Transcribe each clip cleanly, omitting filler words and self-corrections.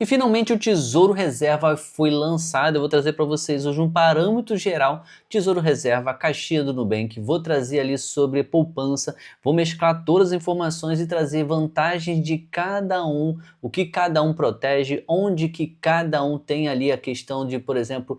E finalmente o Tesouro Reserva foi lançado. Eu vou trazer para vocês hoje um parâmetro geral, Tesouro Reserva, caixinha do Nubank. Vou trazer ali sobre poupança, vou mesclar todas as informações e trazer vantagens de cada um, o que cada um protege, onde que cada um tem ali a questão de, por exemplo,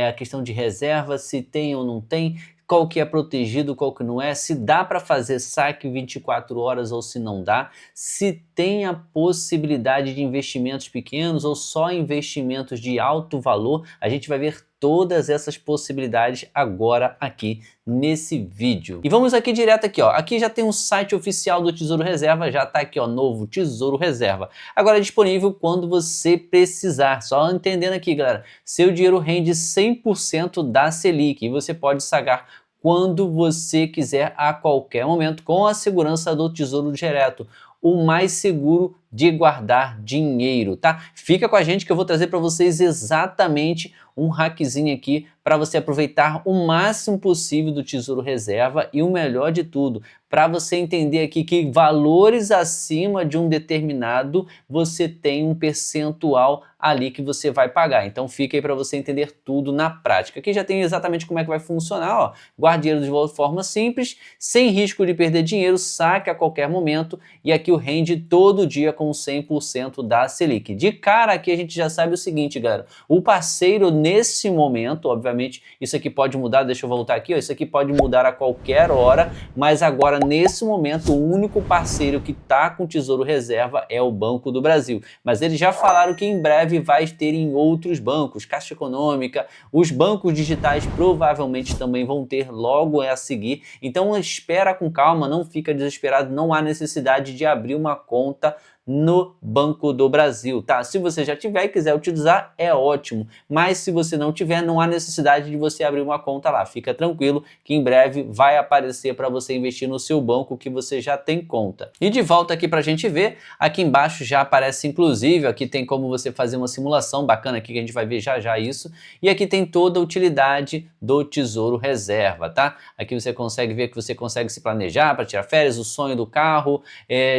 a questão de reserva, se tem ou não tem, qual que é protegido, qual que não é, se dá para fazer saque 24 horas ou se não dá, se tem a possibilidade de investimentos pequenos ou só investimentos de alto valor. A gente vai ver todas essas possibilidades agora aqui nesse vídeo. E vamos aqui direto aqui, ó. Aqui já tem um site oficial do Tesouro Reserva, já tá aqui, ó, novo Tesouro Reserva. Agora é disponível quando você precisar. Só entendendo aqui, galera, seu dinheiro rende 100% da Selic e você pode sacar quando você quiser a qualquer momento com a segurança do Tesouro Direto, o mais seguro de guardar dinheiro, tá? Fica com a gente que eu vou trazer para vocês exatamente um hackzinho aqui para você aproveitar o máximo possível do Tesouro Reserva e o melhor de tudo, para você entender aqui que valores acima de um determinado você tem um percentual ali que você vai pagar. Então fica aí para você entender tudo na prática. Aqui já tem exatamente como é que vai funcionar, ó. Guarde dinheiro de forma simples, sem risco de perder dinheiro, saque a qualquer momento e aqui o rende todo dia com 100% da Selic. De cara aqui a gente já sabe o seguinte, galera, o parceiro nesse momento, obviamente isso aqui pode mudar, deixa eu voltar aqui, ó, isso aqui pode mudar a qualquer hora, mas agora nesse momento o único parceiro que está com Tesouro Reserva é o Banco do Brasil. Mas eles já falaram que em breve vai ter em outros bancos, Caixa Econômica, os bancos digitais provavelmente também vão ter logo a seguir. Então espera com calma, não fica desesperado, não há necessidade de abrir uma conta no Banco do Brasil, tá? Se você já tiver e quiser utilizar, é ótimo, mas se você não tiver, não há necessidade de você abrir uma conta lá, fica tranquilo que em breve vai aparecer para você investir no seu banco que você já tem conta. E de volta aqui para a gente ver, aqui embaixo já aparece inclusive, aqui tem como você fazer uma simulação bacana aqui que a gente vai ver já já isso, e aqui tem toda a utilidade do Tesouro Reserva, tá? Aqui você consegue ver que você consegue se planejar para tirar férias, o sonho do carro,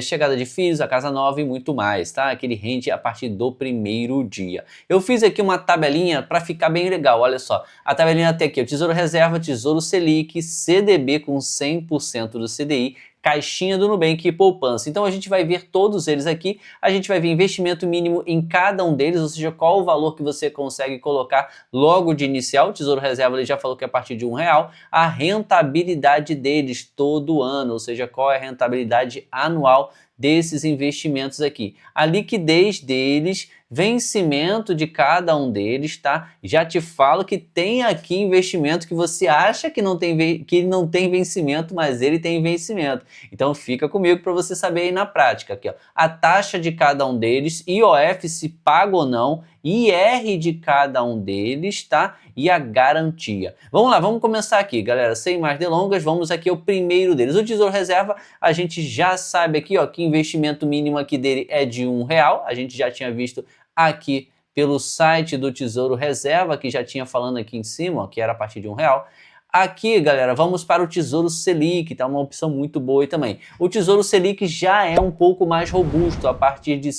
chegada de filhos, a casa nova e muito mais, tá? Que ele rende a partir do primeiro dia. Eu fiz aqui uma tabelinha para ficar bem legal, olha só. A tabelinha tem aqui o Tesouro Reserva, Tesouro Selic, CDB com 100% do CDI, caixinha do Nubank e poupança. Então a gente vai ver todos eles aqui, a gente vai ver investimento mínimo em cada um deles, ou seja, qual o valor que você consegue colocar logo de inicial. O Tesouro Reserva ele já falou que é a partir de R$1, a rentabilidade deles todo ano, ou seja, qual é a rentabilidade anual desses investimentos aqui. A liquidez deles, vencimento de cada um deles, tá? Já te falo que tem aqui investimento que você acha que não tem vencimento, mas ele tem vencimento. Então fica comigo para você saber aí na prática aqui, ó. A taxa de cada um deles, IOF se paga ou não, IR de cada um deles, tá? E a garantia. Vamos lá, vamos começar aqui, galera, sem mais delongas, vamos aqui ao primeiro deles. O Tesouro Reserva, a gente já sabe aqui, ó, que investimento mínimo aqui dele é de R$1, a gente já tinha visto aqui pelo site do Tesouro Reserva, que já tinha falando aqui em cima, ó, que era a partir de R$1. Aqui, galera, vamos para o Tesouro Selic, tá? Uma opção muito boa aí também. O Tesouro Selic já é um pouco mais robusto, a partir de R$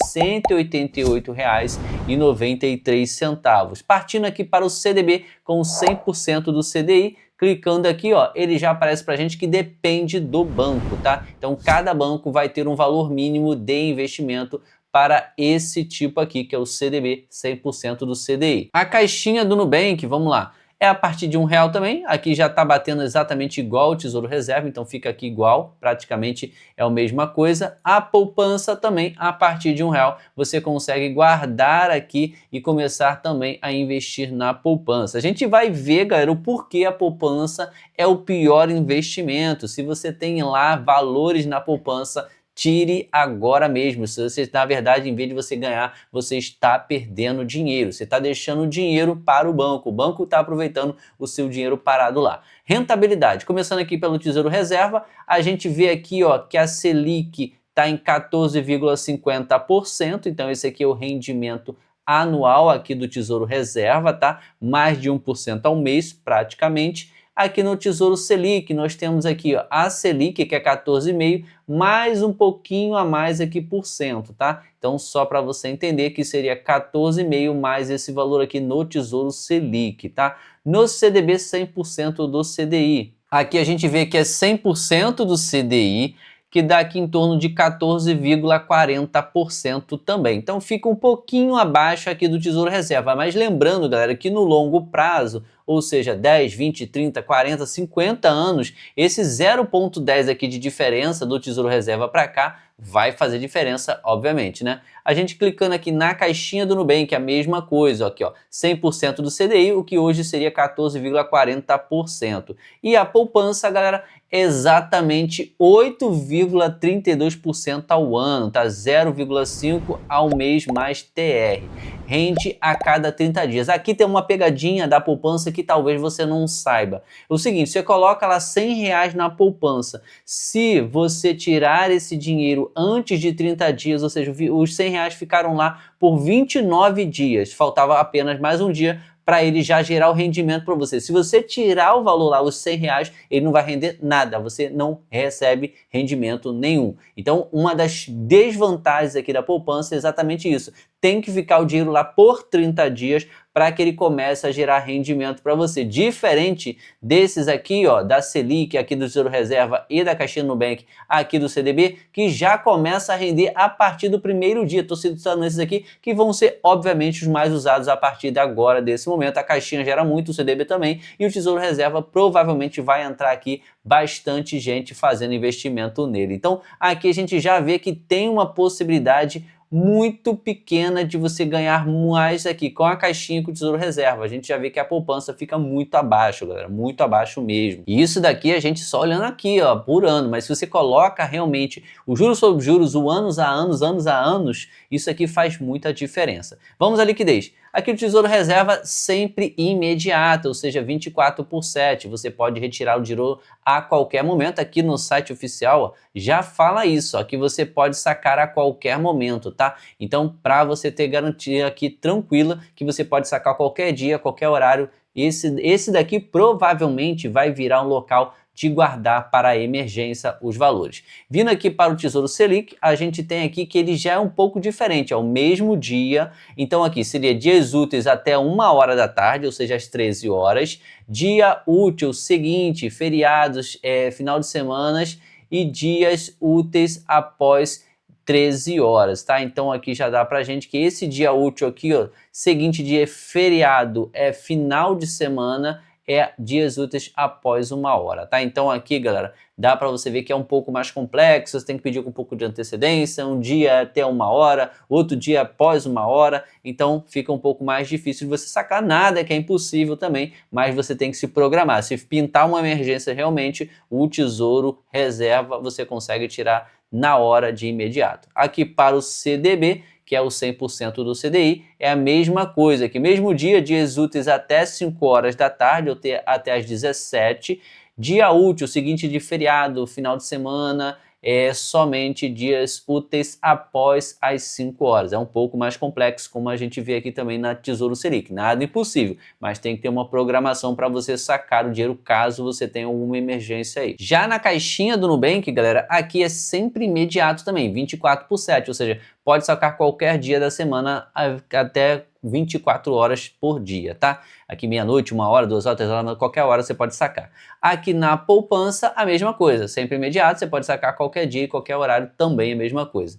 188,93. Partindo aqui para o CDB com 100% do CDI, clicando aqui, ó, ele já aparece pra gente que depende do banco, tá? Então, cada banco vai ter um valor mínimo de investimento para esse tipo aqui, que é o CDB, 100% do CDI. A caixinha do Nubank, vamos lá, é a partir de R$1 também, aqui já está batendo exatamente igual o Tesouro Reserva, então fica aqui igual, praticamente é a mesma coisa. A poupança também, a partir de R$1, você consegue guardar aqui e começar também a investir na poupança. A gente vai ver, galera, o porquê a poupança é o pior investimento. Se você tem lá valores na poupança, tire agora mesmo. Se você, na verdade, em vez de você ganhar, você está perdendo dinheiro. Você está deixando dinheiro para o banco está aproveitando o seu dinheiro parado lá. Rentabilidade. Começando aqui pelo Tesouro Reserva, a gente vê aqui, ó, que a Selic está em 14,50%. Então esse aqui é o rendimento anual aqui do Tesouro Reserva, tá? Mais de 1% ao mês, praticamente. Aqui no Tesouro Selic, nós temos aqui ó, a Selic, que é 14,5%, mais um pouquinho a mais aqui por cento, tá? Então, só para você entender que seria 14,5% mais esse valor aqui no Tesouro Selic, tá? No CDB, 100% do CDI. Aqui a gente vê que é 100% do CDI, que dá aqui em torno de 14,40% também. Então fica um pouquinho abaixo aqui do Tesouro Reserva, mas lembrando, galera, que no longo prazo, ou seja, 10, 20, 30, 40, 50 anos, esse 0,10 aqui de diferença do Tesouro Reserva para cá vai fazer diferença, obviamente, né? A gente clicando aqui na caixinha do Nubank, a mesma coisa, aqui ó, 100% do CDI, o que hoje seria 14,40%. E a poupança, galera, exatamente 8,32% ao ano, tá? 0,5 ao mês mais TR. Rende a cada 30 dias. Aqui tem uma pegadinha da poupança que talvez você não saiba. É o seguinte, você coloca lá R$100 na poupança. Se você tirar esse dinheiro antes de 30 dias, ou seja, os R$100 ficaram lá por 29 dias, faltava apenas mais um dia para ele já gerar o rendimento para você. Se você tirar o valor lá, os R$100, ele não vai render nada, você não recebe rendimento nenhum. Então, uma das desvantagens aqui da poupança é exatamente isso. Tem que ficar o dinheiro lá por 30 dias para que ele comece a gerar rendimento para você. Diferente desses aqui, ó, da Selic, aqui do Tesouro Reserva e da Caixinha Nubank, aqui do CDB, que já começa a render a partir do primeiro dia. Estou citando esses aqui que vão ser, obviamente, os mais usados a partir de agora, desse momento. A Caixinha gera muito, o CDB também, e o Tesouro Reserva provavelmente vai entrar aqui bastante gente fazendo investimento nele. Então, aqui a gente já vê que tem uma possibilidade muito pequena de você ganhar mais aqui com a caixinha com o Tesouro Reserva. A gente já vê que a poupança fica muito abaixo, galera, muito abaixo mesmo. E isso daqui a gente só olhando aqui, ó, por ano, mas se você coloca realmente o juros sobre juros, o anos a anos, isso aqui faz muita diferença. Vamos à liquidez. Aqui o Tesouro Reserva sempre imediata, ou seja, 24/7. Você pode retirar o dinheiro a qualquer momento. Aqui no site oficial ó, já fala isso, ó, que você pode sacar a qualquer momento, tá? Então, para você ter garantia aqui tranquila que você pode sacar qualquer dia, qualquer horário, esse daqui provavelmente vai virar um local de guardar para a emergência os valores. Vindo aqui para o Tesouro Selic, a gente tem aqui que ele já é um pouco diferente, é o mesmo dia, então aqui seria dias úteis até 1h da tarde, ou seja, às 13 horas, dia útil seguinte, feriados, final de semanas e dias úteis após 13 horas, tá? Então aqui já dá pra gente que esse dia útil aqui, ó, seguinte dia feriado é final de semana, é dias úteis após 1h, tá? Então aqui, galera, dá para você ver que é um pouco mais complexo, você tem que pedir com um pouco de antecedência, um dia até 1h, outro dia após 1h, então fica um pouco mais difícil de você sacar nada, que é impossível também, mas você tem que se programar. Se pintar uma emergência realmente, o Tesouro Reserva você consegue tirar na hora de imediato. Aqui para o CDB, que é o 100% do CDI, é a mesma coisa, que mesmo dia, dias úteis até 5h da tarde, ou até às 17h, dia útil, seguinte de feriado, final de semana, é somente dias úteis após as 5h. É um pouco mais complexo, como a gente vê aqui também na Tesouro Selic. Nada impossível, mas tem que ter uma programação para você sacar o dinheiro caso você tenha alguma emergência aí. Já na caixinha do Nubank, galera, aqui é sempre imediato também, 24/7, ou seja, pode sacar qualquer dia da semana até 24 horas por dia, tá? Aqui meia-noite, 1h, 2h, 3h, qualquer hora você pode sacar. Aqui na poupança, a mesma coisa, sempre imediato, você pode sacar qualquer dia e qualquer horário também a mesma coisa.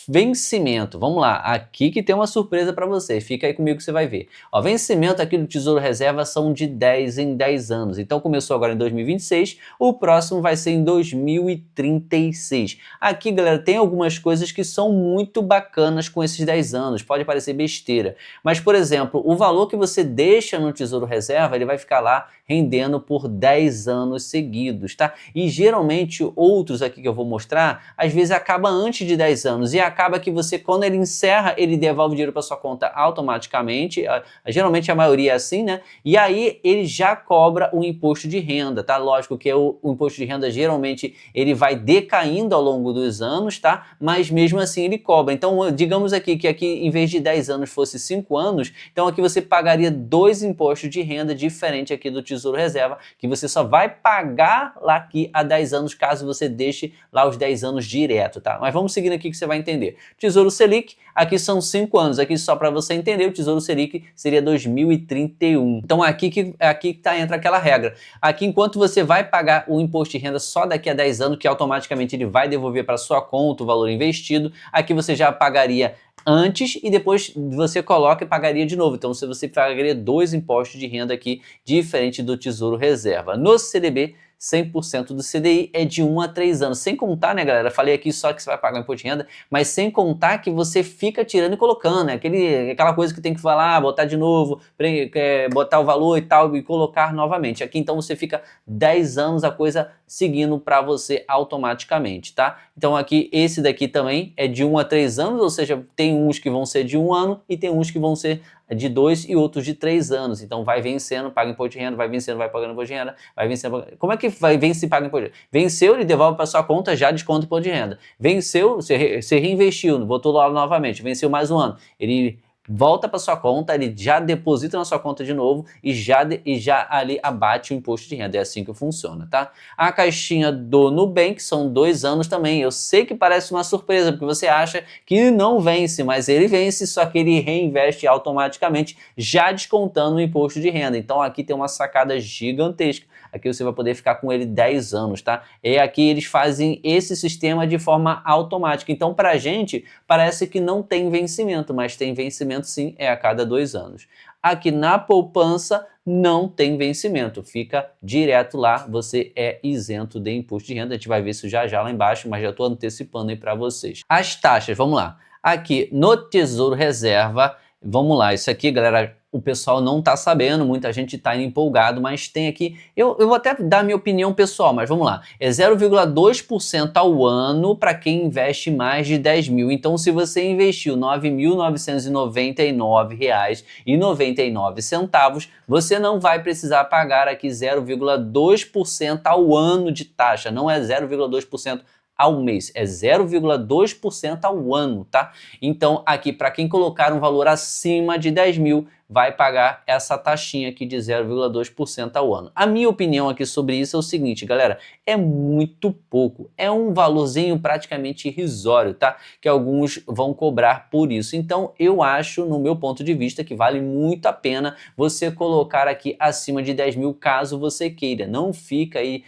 Vencimento, vamos lá, aqui que tem uma surpresa para você, fica aí comigo que você vai ver. Ó, vencimento aqui do Tesouro Reserva são de 10 em 10 anos, então começou agora em 2026, o próximo vai ser em 2036. Aqui, galera, tem algumas coisas que são muito bacanas com esses 10 anos, pode parecer besteira, mas, por exemplo, o valor que você deixa no Tesouro Reserva, ele vai ficar lá rendendo por 10 anos seguidos, tá? E geralmente outros aqui que eu vou mostrar, às vezes acaba antes de 10 anos e acaba que você, quando ele encerra, ele devolve o dinheiro para sua conta automaticamente, geralmente a maioria é assim, né? E aí ele já cobra o imposto de renda, tá? Lógico que o imposto de renda geralmente ele vai decaindo ao longo dos anos, tá? Mas mesmo assim ele cobra. Então, digamos aqui que aqui em vez de 10 anos fosse 5 anos, então aqui você pagaria 2 dois impostos de renda diferente aqui do Tesouro Reserva, que você só vai pagar lá aqui a 10 anos, caso você deixe lá os 10 anos direto, tá? Mas vamos seguindo aqui que você vai entender. Tesouro Selic, aqui são 5 anos, aqui só para você entender, o Tesouro Selic seria 2031. Então aqui entra aquela regra. Aqui, enquanto você vai pagar o imposto de renda só daqui a 10 anos, que automaticamente ele vai devolver para sua conta o valor investido, aqui você já pagaria antes e depois você coloca e pagaria de novo. Então você pagaria dois impostos de renda aqui, diferente do Tesouro Reserva. No CDB, 100% do CDI é de 1 a 3 anos. Sem contar, né, galera? Falei aqui só que você vai pagar o imposto de renda, mas sem contar que você fica tirando e colocando, né? Aquela coisa que tem que falar, botar de novo, botar o valor e tal e colocar novamente. Aqui então você fica 10 anos a coisa seguindo para você automaticamente, tá? Então aqui esse daqui também é de 1 a 3 anos, ou seja, tem uns que vão ser de 1 ano e tem uns que vão ser de 2 e outros de 3 anos. Então vai vencendo, paga imposto de renda, vai vencendo, vai pagando imposto de renda, vai vencendo. Como é que vai vencer e paga imposto de renda? Venceu, ele devolve para sua conta, já desconta o imposto de renda. Venceu, você reinvestiu, botou lá novamente, venceu mais um ano. Ele volta para sua conta, ele já deposita na sua conta de novo e já ali abate o imposto de renda. É assim que funciona, tá? A caixinha do Nubank são 2 anos também. Eu sei que parece uma surpresa, porque você acha que não vence, mas ele vence, só que ele reinveste automaticamente, já descontando o imposto de renda. Então aqui tem uma sacada gigantesca. Aqui você vai poder ficar com ele 10 anos, tá? E aqui eles fazem esse sistema de forma automática. Então, pra gente, parece que não tem vencimento, mas tem vencimento sim, é a cada 2 anos. Aqui na poupança não tem vencimento, fica direto lá, você é isento de imposto de renda. A gente vai ver isso já já lá embaixo, mas já estou antecipando aí para vocês. As taxas, vamos lá. Aqui no Tesouro Reserva, vamos lá, isso aqui, galera, o pessoal não está sabendo, muita gente está empolgado, mas tem aqui, eu vou até dar minha opinião pessoal, mas vamos lá, é 0,2% ao ano para quem investe mais de 10 mil. Então se você investiu R$ 9.999,99, você não vai precisar pagar aqui 0,2% ao ano de taxa, não é 0,2% ao mês, é 0,2% ao ano, tá? Então aqui para quem colocar um valor acima de 10 mil, vai pagar essa taxinha aqui de 0,2% ao ano. A minha opinião aqui sobre isso é o seguinte, galera, é muito pouco, é um valorzinho praticamente irrisório, tá? Que alguns vão cobrar por isso. Então eu acho, no meu ponto de vista, que vale muito a pena você colocar aqui acima de 10 mil, caso você queira. Não fica aí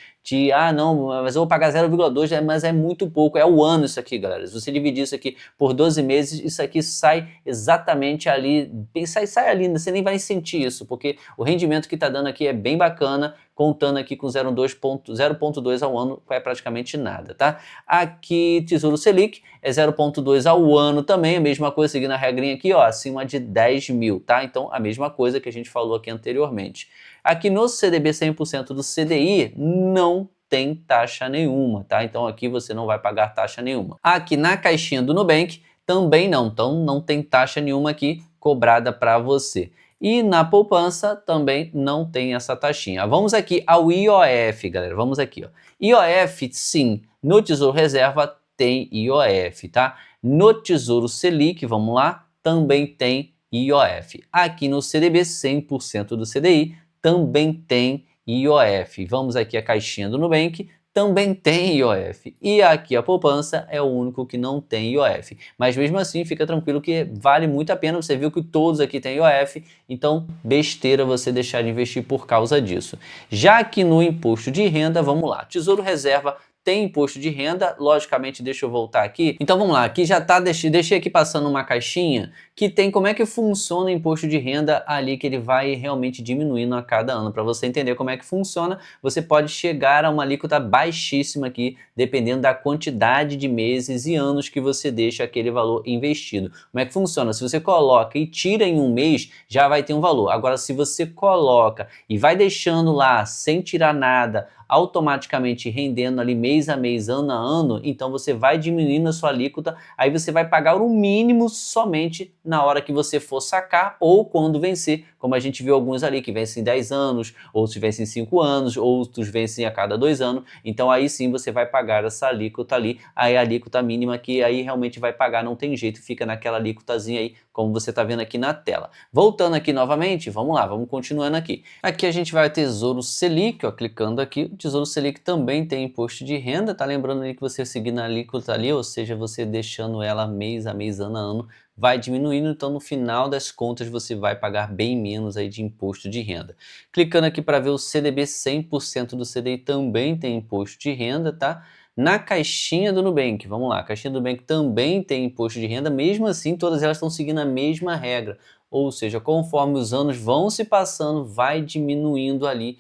não, mas eu vou pagar 0,2, mas é muito pouco, é o ano isso aqui, galera. Se você dividir isso aqui por 12 meses, isso aqui sai exatamente ali, sai ali, você nem vai sentir isso, porque o rendimento que está dando aqui é bem bacana, contando aqui com 0,2 ao ano, é praticamente nada, tá? Aqui, Tesouro Selic, é 0,2 ao ano também, a mesma coisa, seguindo a regrinha aqui, ó, acima de 10 mil, tá? Então, a mesma coisa que a gente falou aqui anteriormente. Aqui no CDB 100% do CDI, não tem taxa nenhuma, tá? Então aqui você não vai pagar taxa nenhuma. Aqui na caixinha do Nubank, também não, então não tem taxa nenhuma aqui cobrada para você. E na poupança também não tem essa taxinha. Vamos aqui ao IOF, galera, vamos aqui, ó. IOF, sim, no Tesouro Reserva tem IOF, tá? No Tesouro Selic, vamos lá, também tem IOF. Aqui no CDB 100% do CDI, também tem IOF. Vamos aqui a caixinha do Nubank, também tem IOF. E aqui a poupança é o único que não tem IOF. Mas mesmo assim, fica tranquilo que vale muito a pena. Você viu que todos aqui têm IOF, então besteira você deixar de investir por causa disso. Já que no imposto de renda, vamos lá. Tesouro Reserva tem imposto de renda, logicamente, deixa eu voltar aqui. Então vamos lá, aqui já tá, deixei aqui passando uma caixinha que tem como é que funciona o imposto de renda ali, que ele vai realmente diminuindo a cada ano. Para você entender como é que funciona, você pode chegar a uma alíquota baixíssima aqui, dependendo da quantidade de meses e anos que você deixa aquele valor investido. Como é que funciona? Se você coloca e tira em um mês, já vai ter um valor. Agora, se você coloca e vai deixando lá sem tirar nada, automaticamente rendendo ali mês a mês, ano a ano, então você vai diminuindo a sua alíquota, aí você vai pagar o mínimo somente na hora que você for sacar ou quando vencer, como a gente viu alguns ali que vencem em 10 anos, outros vencem em 5 anos, outros vencem a cada 2 anos, então aí sim você vai pagar essa alíquota ali, aí a alíquota mínima que aí realmente vai pagar, não tem jeito, fica naquela alíquotazinha aí como você está vendo aqui na tela. Voltando aqui novamente, vamos lá, vamos continuando aqui. Aqui a gente vai ao Tesouro Selic, ó, clicando aqui, o Tesouro Selic também tem imposto de renda, tá lembrando ali que você seguir na alíquota ali, ou seja, você deixando ela mês a mês, ano a ano, vai diminuindo, então no final das contas você vai pagar bem menos aí de imposto de renda. Clicando aqui para ver o CDB, 100% do CDI também tem imposto de renda, tá? Na caixinha do Nubank, vamos lá, a caixinha do Nubank também tem imposto de renda, mesmo assim todas elas estão seguindo a mesma regra, ou seja, conforme os anos vão se passando, vai diminuindo ali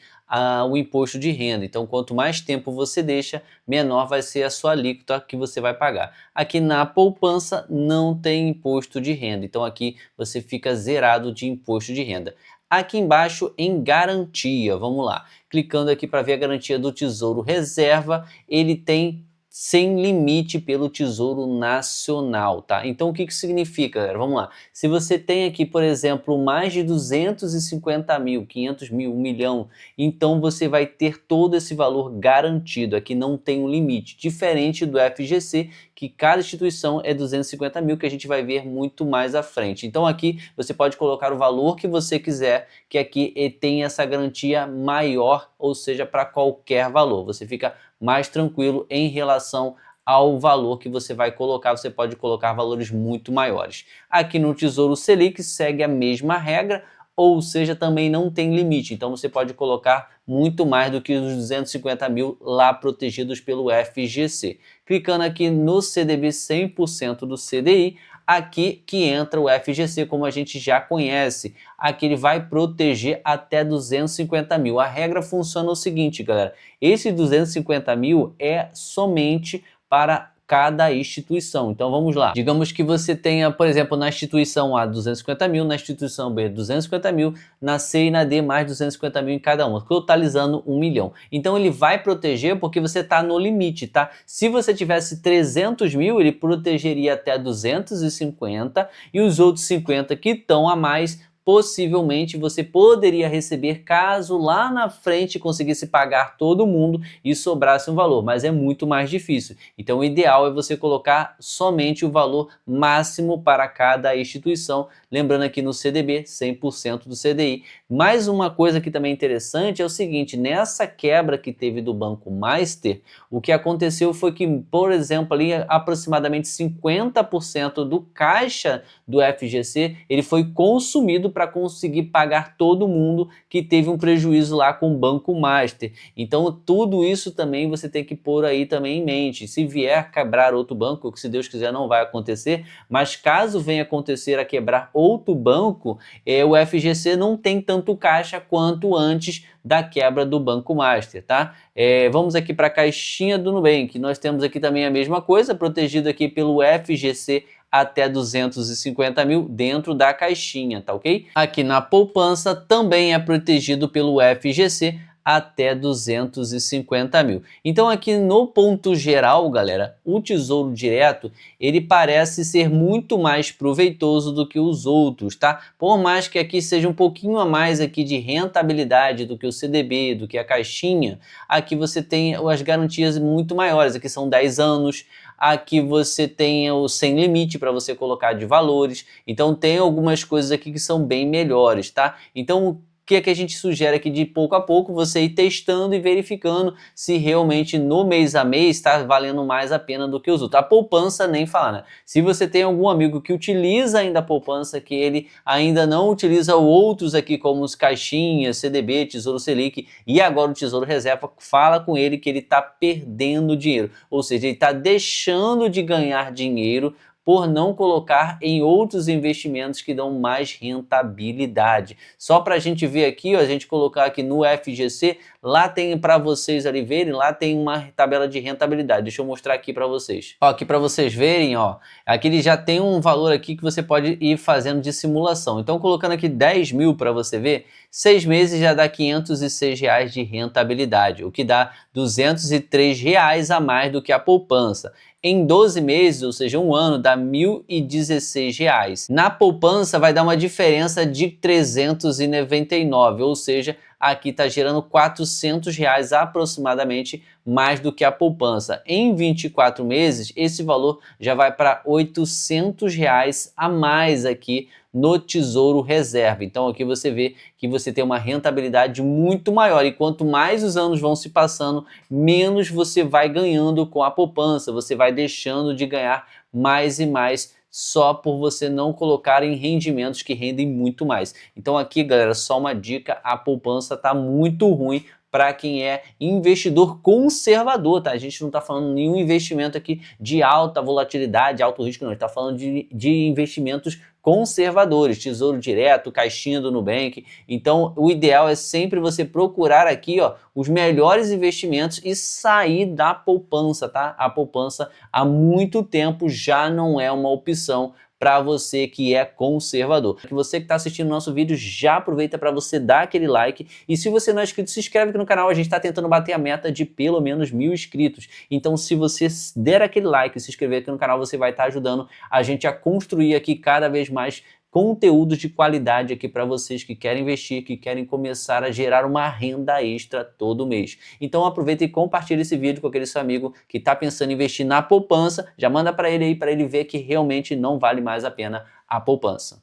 o imposto de renda. Então, quanto mais tempo você deixa, menor vai ser a sua alíquota que você vai pagar. Aqui na poupança não tem imposto de renda, então aqui você fica zerado de imposto de renda. Aqui embaixo em garantia, vamos lá, clicando aqui para ver a garantia do Tesouro Reserva, ele tem sem limite pelo Tesouro Nacional, tá? Então o que que significa, galera? Vamos lá. Se você tem aqui, por exemplo, mais de 250 mil, 500 mil, 1 milhão, então você vai ter todo esse valor garantido. Aqui não tem um limite, diferente do FGC, que cada instituição é 250 mil, que a gente vai ver muito mais à frente. Então aqui você pode colocar o valor que você quiser, que aqui tem essa garantia maior, ou seja, para qualquer valor. Você fica mais tranquilo em relação ao valor que você vai colocar, você pode colocar valores muito maiores. Aqui no Tesouro Selic segue a mesma regra, ou seja, também não tem limite, então você pode colocar muito mais do que os 250 mil lá protegidos pelo FGC. Clicando aqui no CDB 100% do CDI, aqui que entra o FGC, como a gente já conhece. Aqui ele vai proteger até 250 mil. A regra funciona o seguinte, galera. Esse 250 mil é somente para cada instituição. Então vamos lá. Digamos que você tenha, por exemplo, na instituição A 250 mil, na instituição B 250 mil, na C e na D mais 250 mil em cada uma, totalizando 1 milhão. Então ele vai proteger porque você está no limite, tá? Se você tivesse 300 mil, ele protegeria até 250 e os outros 50 que estão a mais, possivelmente você poderia receber caso lá na frente conseguisse pagar todo mundo e sobrasse um valor, mas é muito mais difícil. Então o ideal é você colocar somente o valor máximo para cada instituição, lembrando aqui no CDB, 100% do CDI. Mais uma coisa que também é interessante é o seguinte, nessa quebra que teve do Banco Master, o que aconteceu foi que, por exemplo, ali aproximadamente 50% do caixa do FGC, ele foi consumido para conseguir pagar todo mundo que teve um prejuízo lá com o Banco Master. Então tudo isso também você tem que pôr aí também em mente. Se vier quebrar outro banco, que se Deus quiser não vai acontecer, mas caso venha acontecer a quebrar outro banco, o FGC não tem tanto caixa quanto antes da quebra do Banco Master, tá? Vamos aqui para a caixinha do Nubank. Nós temos aqui também a mesma coisa, protegido aqui pelo FGC até 250 mil dentro da caixinha, tá ok? Aqui na poupança também é protegido pelo FGC até 250 mil. Então aqui no ponto geral, galera, o Tesouro Direto, ele parece ser muito mais proveitoso do que os outros, tá? Por mais que aqui seja um pouquinho a mais aqui de rentabilidade do que o CDB, do que a caixinha, aqui você tem as garantias muito maiores, aqui são 10 anos, aqui você tem o sem limite para você colocar de valores, então tem algumas coisas aqui que são bem melhores, tá? Então o que é que a gente sugere aqui de pouco a pouco você ir testando e verificando se realmente no mês a mês está valendo mais a pena do que os outros. A poupança nem falar, né? Se você tem algum amigo que utiliza ainda a poupança, que ele ainda não utiliza outros aqui como os caixinhas, CDB, Tesouro Selic e agora o Tesouro Reserva, fala com ele que ele está perdendo dinheiro, ou seja, ele está deixando de ganhar dinheiro por não colocar em outros investimentos que dão mais rentabilidade. Só para a gente ver aqui, ó, a gente colocar aqui no FGC, lá tem para vocês ali verem, lá tem uma tabela de rentabilidade. Deixa eu mostrar aqui para vocês. Ó, aqui para vocês verem, ó, aqui ele já tem um valor aqui que você pode ir fazendo de simulação. Então colocando aqui 10 mil para você ver, 6 meses já dá R$506 de rentabilidade, o que dá R$203 a mais do que a poupança. Em 12 meses, ou seja, um ano, dá R$ 1.016. Na poupança vai dar uma diferença de 399, ou seja, aqui está gerando R$ 400 aproximadamente mais do que a poupança. Em 24 meses, esse valor já vai para R$ 800 a mais aqui no Tesouro Reserva. Então aqui você vê que você tem uma rentabilidade muito maior, e quanto mais os anos vão se passando, menos você vai ganhando com a poupança, você vai deixando de ganhar mais e mais só por você não colocar em rendimentos que rendem muito mais. Então aqui, galera, só uma dica: a poupança tá muito ruim para quem é investidor conservador, tá? A gente não está falando de nenhum investimento aqui de alta volatilidade, alto risco, não. A gente está falando de investimentos conservadores, tesouro direto, caixinha do Nubank. Então o ideal é sempre você procurar aqui, ó, os melhores investimentos e sair da poupança, tá? A poupança há muito tempo já não é uma opção para você que é conservador. Você que está assistindo o nosso vídeo, já aproveita para você dar aquele like, e se você não é inscrito, se inscreve aqui no canal. A gente está tentando bater a meta de pelo menos 1.000 inscritos. Então se você der aquele like e se inscrever aqui no canal, você vai estar ajudando a gente a construir aqui cada vez mais conteúdos de qualidade aqui para vocês que querem investir, que querem começar a gerar uma renda extra todo mês. Então aproveita e compartilha esse vídeo com aquele seu amigo que está pensando em investir na poupança. Já manda para ele aí, para ele ver que realmente não vale mais a pena a poupança.